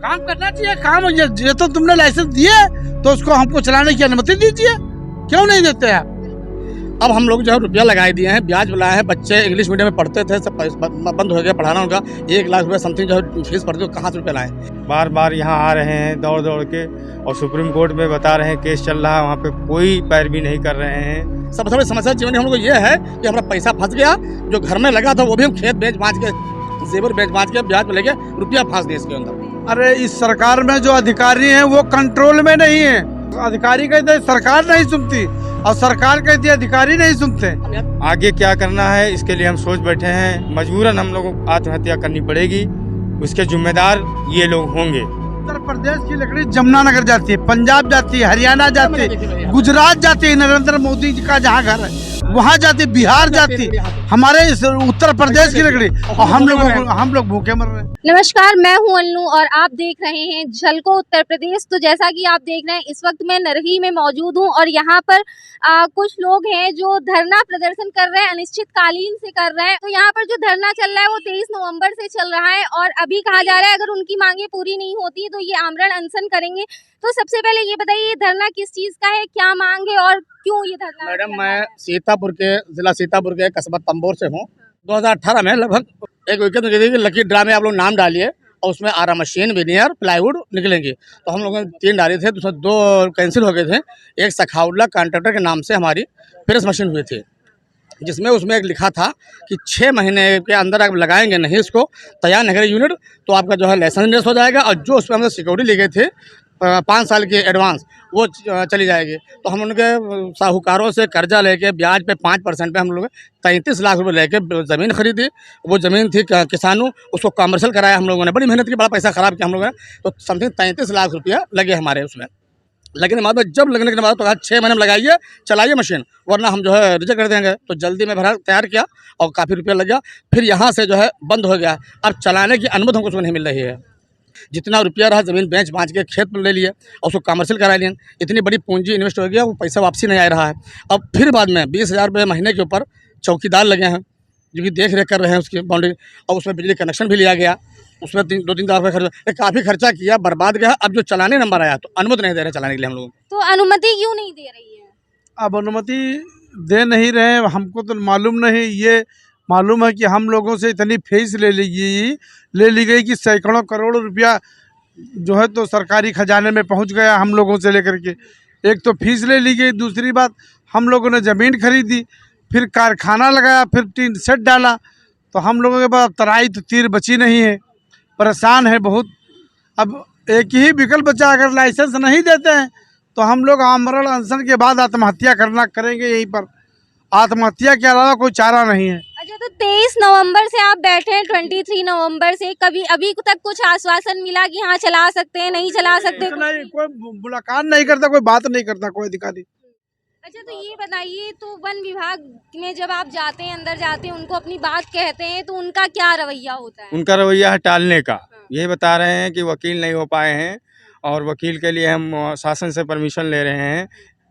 काम करना चाहिए। काम ये तो तुमने लाइसेंस दिए तो उसको हमको चलाने की अनुमति दीजिए, क्यों नहीं देते आप? अब हम लोग जो है रुपया लगाए दिए हैं, ब्याज बुलाए हैं, बच्चे इंग्लिश मीडियम में पढ़ते थे, सब बंद हो गया पढ़ाना उनका। 1 लाख रुपये समथिंग जो है फीस पड़ती है, कहाँ से रुपया लाएं? बार बार यहाँ आ रहे हैं दौड़ दौड़ के, और सुप्रीम कोर्ट में बता रहे हैं केस चल रहा है, वहाँ पे कोई पैरवी नहीं कर रहे हैं। सबसे बड़ी समस्या जीवन में हम लोग ये है कि हमारा पैसा फंस गया, जो घर में लगा था वो भी हम खेत बेच बाँच के, जेवर बेच बाँच के, ब्याज में लेके रुपया फंस दिए इसके अंदर। अरे इस सरकार में जो अधिकारी हैं वो कंट्रोल में नहीं है। अधिकारी कहते सरकार नहीं सुनती और सरकार कहती है अधिकारी नहीं सुनते। आगे क्या करना है इसके लिए हम सोच बैठे हैं। मजबूरन हम लोगों को आत्महत्या करनी पड़ेगी, उसके जिम्मेदार ये लोग होंगे। उत्तर प्रदेश की लकड़ी जमुनानगर जाती है, पंजाब जाती है, हरियाणा जाती है, गुजरात जाती है, नरेंद्र मोदी जी का जहाँ घर है वहाँ जाती, बिहार जाती, हमारे इस उत्तर प्रदेश की लकड़ी, और हम लोग भूखे मर रहे हैं। नमस्कार, मैं हूं अन्नू और आप देख रहे हैं झलको उत्तर प्रदेश। तो जैसा कि आप देख रहे हैं इस वक्त मैं नरही में मौजूद हूं और यहाँ पर कुछ लोग हैं जो धरना प्रदर्शन कर रहे हैं, अनिश्चितकालीन से कर रहे हैं। तो यहाँ पर जो धरना चल रहा है वो 23 नवंबर से चल रहा है और अभी कहा जा रहा है अगर उनकी मांगे पूरी नहीं होती तो ये आमरण अनशन करेंगे। तो सबसे पहले ये बताइए ये धरना किस चीज का है, क्या मांग है और क्यों ये धरना? मैडम मैं जिला सीतापुर के कस्बा तंबोर से हूँ। 2018 में लगभग एक विकेट निकली थी, लकी ड्रा में आप लोग नाम डालिए और उसमें आरा मशीन, विनियर, प्लाईवुड निकलेंगे। तो हम लोगों ने 3 डाले थे, उसमें 2 कैंसिल हो गए थे। एक सखाउल्ला कॉन्ट्रैक्टर के नाम से हमारी प्रेस मशीन हुई थी, जिसमें उसमें एक लिखा था कि 6 महीने के अंदर आप लगाएंगे नहीं इसको तैयार नहीं करें यूनिट तो आपका जो है लाइसेंस मिस हो जाएगा, और जो उसमें हमने सिक्योरिटी लिए गए थे 5 साल की एडवांस वो चली जाएगी। तो हम उनके साहूकारों से कर्जा लेके ब्याज पे 5% पे हम लोग 33 लाख रुपए लेके ज़मीन खरीदी। वो ज़मीन थी किसानों, उसको कमर्शियल कराया हम लोगों ने, बड़ी मेहनत की, बड़ा पैसा ख़राब किया हम लोगों ने। तो समथिंग 33 लाख रुपया लगे हमारे उसमें। लेकिन हमारे पास जब लगने के बाद तो कहा 6 महीने में लगाइए, चलाइए मशीन, वरना हम जो है रिजेक्ट कर देंगे। तो जल्दी में भरा तैयार किया और काफ़ी रुपया लग गया। फिर यहाँ से जो है बंद हो गया, अब चलाने की अनुमति हमको उसमें नहीं मिल रही है। जितना रुपया रहा ज़मीन बेच बाँच के खेत में ले लिए और उसको कमर्शियल करा लिए। इतनी बड़ी पूंजी इन्वेस्ट हो गया, वो पैसा वापसी नहीं आ रहा है। अब फिर बाद में 20,000 रुपये महीने के ऊपर चौकीदार लगे हैं जो कि देख रेख कर रहे हैं उसकी बाउंड्री, और उसमें बिजली कनेक्शन भी लिया गया, उसमें 2-3 लाख रुपये खर्चा, काफ़ी खर्चा किया, बर्बाद गया। अब जो चलाने नंबर आया तो अनुमति नहीं दे रहे चलाने के लिए हम लोग। तो अनुमति क्यों नहीं दे रही है? अब अनुमति दे नहीं रहे, हमको तो मालूम नहीं। ये मालूम है कि हम लोगों से इतनी फीस ले ली गई कि सैकड़ों करोड़ रुपया जो है तो सरकारी खजाने में पहुंच गया हम लोगों से लेकर के। एक तो फीस ले ली गई, दूसरी बात हम लोगों ने ज़मीन खरीदी, फिर कारखाना लगाया, फिर टीन सेट डाला। तो हम लोगों के पास तराई तो तीर बची नहीं है, परेशान है बहुत। अब एक ही विकल्प बचा, अगर लाइसेंस नहीं देते हैं तो हम लोग आमरण अनशन के बाद आत्महत्या करेंगे यहीं पर। आत्महत्या के अलावा कोई चारा नहीं है। अच्छा, तो 23 नवंबर से आप बैठे हैं, 23 नवंबर से कभी अभी तक कुछ आश्वासन मिला कि हाँ चला सकते हैं, नहीं चला सकते? नहीं, कोई मुलाकात नहीं करता, कोई बात नहीं करता कोई अधिकारी। अच्छा, तो ये बताइए तो वन विभाग में जब आप जाते हैं, अंदर जाते हैं, उनको अपनी बात कहते हैं तो उनका क्या रवैया होता है? उनका रवैया है टालने का। यही बता रहे हैं कि वकील नहीं हो पाए हैं और वकील के लिए हम शासन से परमिशन ले रहे हैं,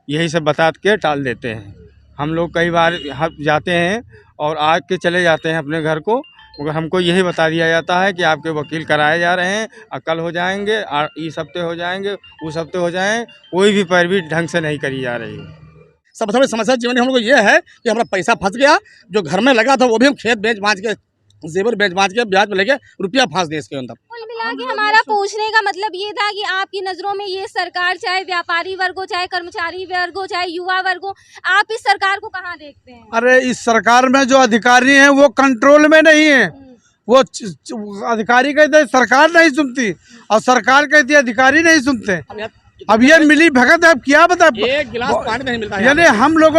यही सब बता के टाल देते हैं। हम लोग कई बार जाते हैं और आग के चले जाते हैं अपने घर को, मगर हमको यही बता दिया जाता है कि आपके वकील कराए जा रहे हैं, कल हो जाएंगे, इस हफ्ते हो जाएंगे, उस हफ्ते हो जाएं, कोई भी पैरवी ढंग से नहीं करी जा रही है। सबसे बड़ी समस्या जीवन में हम लोग ये है कि हमारा पैसा फंस गया, जो घर में लगा था वो भी हम खेत बेच बाँच के, जेवर बेच बाँच के, ब्याज में लेके रुपया फंस दिए इसके अंदर। कुल मिला के हमारा पूछने का मतलब ये था कि आपकी नज़रों में ये सरकार, चाहे व्यापारी वर्ग हो, चाहे कर्मचारी वर्ग हो, चाहे युवा वर्ग हो, आप इस सरकार को कहाँ देखते हैं? अरे इस सरकार में जो अधिकारी हैं वो कंट्रोल में नहीं है। वो अधिकारी कहते सरकार नहीं सुनती और सरकार कहती अधिकारी नहीं सुनते। अब ये मिली भगत है, अब क्या बता, एक गिलास पानी नहीं मिलता है। यानी हम लोग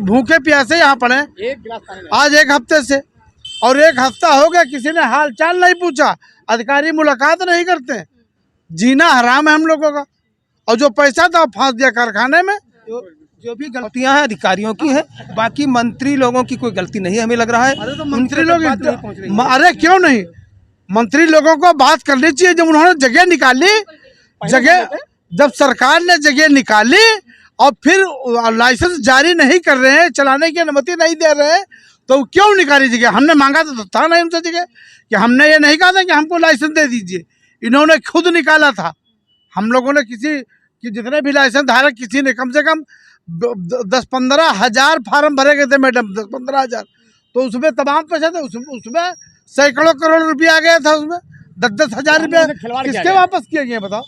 भूखे प्यासे यहाँ पड़े एक गिलास पानी आज 1 हफ्ते से, और 1 हफ्ता हो गया किसी ने हाल चाल नहीं पूछा, अधिकारी मुलाकात नहीं करते। जीना हराम है हम लोगों का, और जो पैसा था फांस दिया कारखाने में। जो भी गलतियां हैं अधिकारियों की है, बाकी मंत्री लोगों की कोई गलती नहीं हमें लग रहा है। अरे तो मंत्री लोग अरे क्यों नहीं, मंत्री लोगों को बात करनी चाहिए। जब उन्होंने जगह निकाली, जब सरकार ने जगह निकाली और फिर लाइसेंस जारी नहीं कर रहे हैं, चलाने की अनुमति नहीं दे रहे हैं, तो क्यों निकाली जगह? हमने मांगा तो था नहीं उनसे जगह, कि हमने ये नहीं कहा था कि हमको लाइसेंस दे दीजिए, इन्होंने खुद निकाला था। हम लोगों ने किसी कि जितने भी लाइसेंस धारक किसी ने कम से कम 10-15 हजार फार्म भरे गए थे मैडम, 10-15 हजार। तो उसमें तमाम पैसे थे, उसमें सैकड़ों करोड़ रुपया आ गया था। उसमें 10-10 हजार रुपया किसके वापस किए गए बताओ।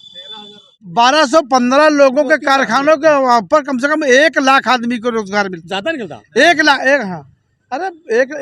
1215 लोगों के कारखानों के ऊपर कम से कम 1 लाख आदमी को रोजगार मिलता। ज्यादा निकलता 1 लाख, हाँ, अरे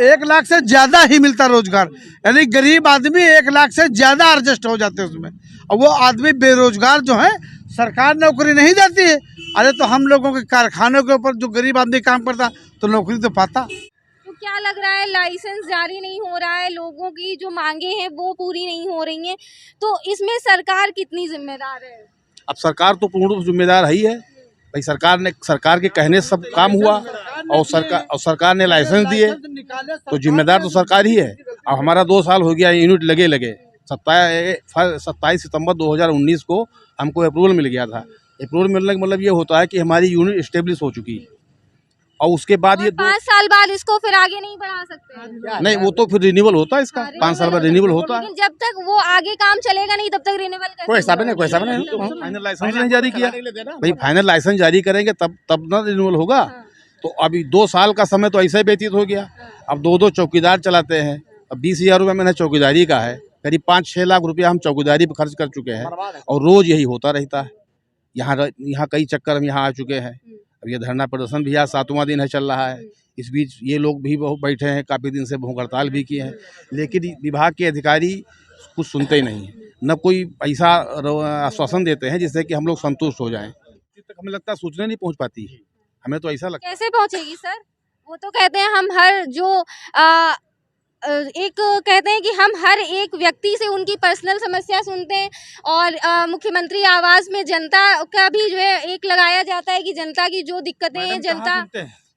1 लाख से ज्यादा ही मिलता रोजगार। यानी गरीब आदमी 1 लाख से ज्यादा एडजस्ट हो जाते हैं उसमें। और वो आदमी बेरोजगार जो है, सरकार नौकरी नहीं देती है। अरे तो हम लोगों के कारखानों के ऊपर जो गरीब आदमी काम करता तो नौकरी तो पाता। तो क्या लग रहा है, लाइसेंस जारी नहीं हो रहा है, लोगों की जो मांगे हैं वो पूरी नहीं हो रही हैं, तो इसमें सरकार कितनी जिम्मेदार है? अब सरकार तो पूर्ण रूप जिम्मेदार है ही है भाई। सरकार के कहने से सब काम हुआ, और सरकार ने लाइसेंस दिए तो जिम्मेदार तो सरकार ही है। अब हमारा 2 साल हो गया यूनिट लगे 27 सितंबर 2019 को हमको अप्रूवल मिल गया था। अप्रूवल मिलने का मतलब ये होता है कि हमारी यूनिट इस्टेब्लिश हो चुकी है। और उसके बाद ये 5 साल बाद इसको फिर आगे नहीं बढ़ा सकते हैं? नहीं, वो तो फिर रिन्यूअल होता है इसका, 5 साल बाद रिन्यूअल होता है। लेकिन जब तक वो आगे काम चलेगा नहीं तब तक रिन्यूअल कोई हिसाब नहीं। फाइनल लाइसेंस नहीं जारी किया भाई। फाइनल लाइसेंस जारी करेंगे तब ना रिन्यूअल होगा। तो अभी 2 साल का समय तो ऐसा ही व्यतीत हो गया। अब 2 चौकीदार चलाते हैं। अब 20,000 रुपये मैंने चौकीदारी का है, करीब 5-6 लाख रुपया हम चौकीदारी पर खर्च कर चुके हैं, और रोज यही होता रहता है। यहाँ कई चक्कर हम यहाँ आ चुके हैं। अब ये धरना प्रदर्शन भी आज 7वां दिन है, चल रहा है। इस बीच ये लोग भी बहुत बैठे हैं, काफ़ी दिन से भूख हड़ताल भी किए हैं, लेकिन विभाग के अधिकारी कुछ सुनते ही नहीं हैं। न कोई ऐसा आश्वासन देते हैं जिससे कि हम लोग संतुष्ट हो जाएं। तक हमें लगता है सूचना नहीं पहुंच पाती है, हमें तो ऐसा लगता है। कैसे पहुंचेगी सर? वो तो कहते हैं हम हर जो कहते हैं कि हम हर एक व्यक्ति से उनकी पर्सनल समस्या सुनते हैं, और मुख्यमंत्री आवास में जनता का भी जो है एक लगाया जाता है कि जनता की जो दिक्कतें हैं जनता।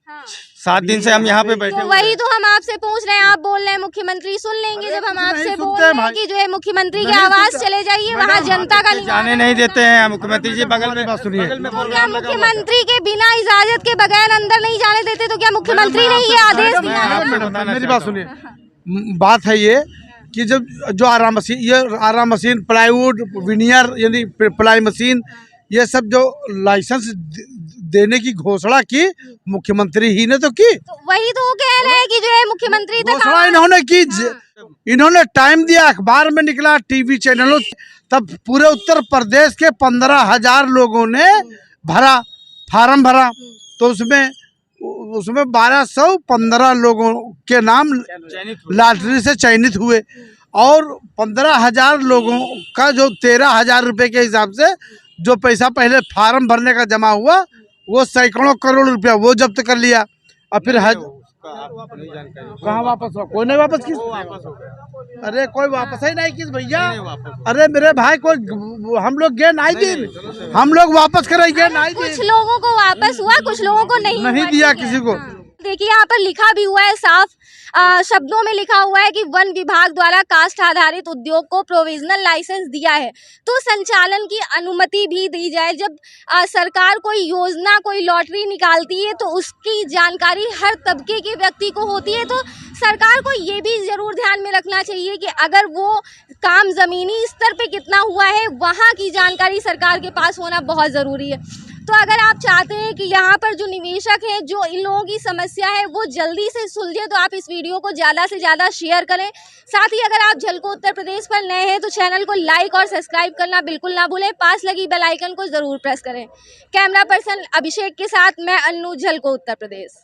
हाँ। 7 दिन से हम यहाँ पे बैठे तो वही तो हम आपसे पूछ रहे हैं, आप बोल रहे हैं मुख्यमंत्री सुन लेंगे। जब हम आपसे बोल रहे हैं कि जो है मुख्यमंत्री के आवास चले जाइए, वहाँ जनता का जाने नहीं देते हैं। मुख्यमंत्री जी बगल में सुनिए, क्या मुख्यमंत्री के बिना इजाजत के बगैर अंदर नहीं जाने देते? तो क्या मुख्यमंत्री ने ये आदेश दिया है? मेरी बात सुनिए, बात है ये कि जब जो आराम मशीन, प्लाईवुड, विनियर यानी प्लाई मशीन, ये सब जो लाइसेंस देने की घोषणा की मुख्यमंत्री ही ने तो की। तो वही तो वो कह रहे हैं कि जो है मुख्यमंत्री तक घोषणा इन्होंने की, इन्होंने टाइम दिया, अखबार में निकला, टीवी चैनलों, तब पूरे उत्तर प्रदेश के 15,000 लोगों ने फार्म भरा। तो उसमें 1215 लोगों के नाम लॉटरी से चयनित हुए, और 15,000 लोगों का जो 13,000 रुपये के हिसाब से जो पैसा पहले फार्म भरने का जमा हुआ, वो सैकड़ों करोड़ रुपया वो जब्त कर लिया। और फिर कहाँ वापस हुआ? कोई नहीं वापस किस? अरे कोई वापस ही नहीं किस भैया। अरे मेरे भाई, कोई हम लोग गए नहीं दिन, हम लोग वापस करें गए नहीं दिन। कुछ लोगों को वापस हुआ, कुछ लोगों को नहीं दिया किसी को। देखिए यहाँ पर लिखा भी हुआ है, साफ शब्दों में लिखा हुआ है कि वन विभाग द्वारा कास्ट आधारित उद्योग को प्रोविजनल लाइसेंस दिया है, तो संचालन की अनुमति भी दी जाए। जब सरकार कोई योजना, कोई लॉटरी निकालती है तो उसकी जानकारी हर तबके के व्यक्ति को होती है। तो सरकार को ये भी ज़रूर ध्यान में रखना चाहिए कि अगर वो काम ज़मीनी स्तर पे कितना हुआ है, वहाँ की जानकारी सरकार के पास होना बहुत ज़रूरी है। तो अगर आप चाहते हैं कि यहाँ पर जो निवेशक हैं, जो इन लोगों की समस्या है वो जल्दी से सुलझे, तो आप इस वीडियो को ज़्यादा से ज़्यादा शेयर करें। साथ ही अगर आप झलको उत्तर प्रदेश पर नए हैं तो चैनल को लाइक और सब्सक्राइब करना बिल्कुल ना भूलें। पास लगी बेल आइकन को ज़रूर प्रेस करें। कैमरा पर्सन अभिषेक के साथ मैं अन्नू, झलको उत्तर प्रदेश।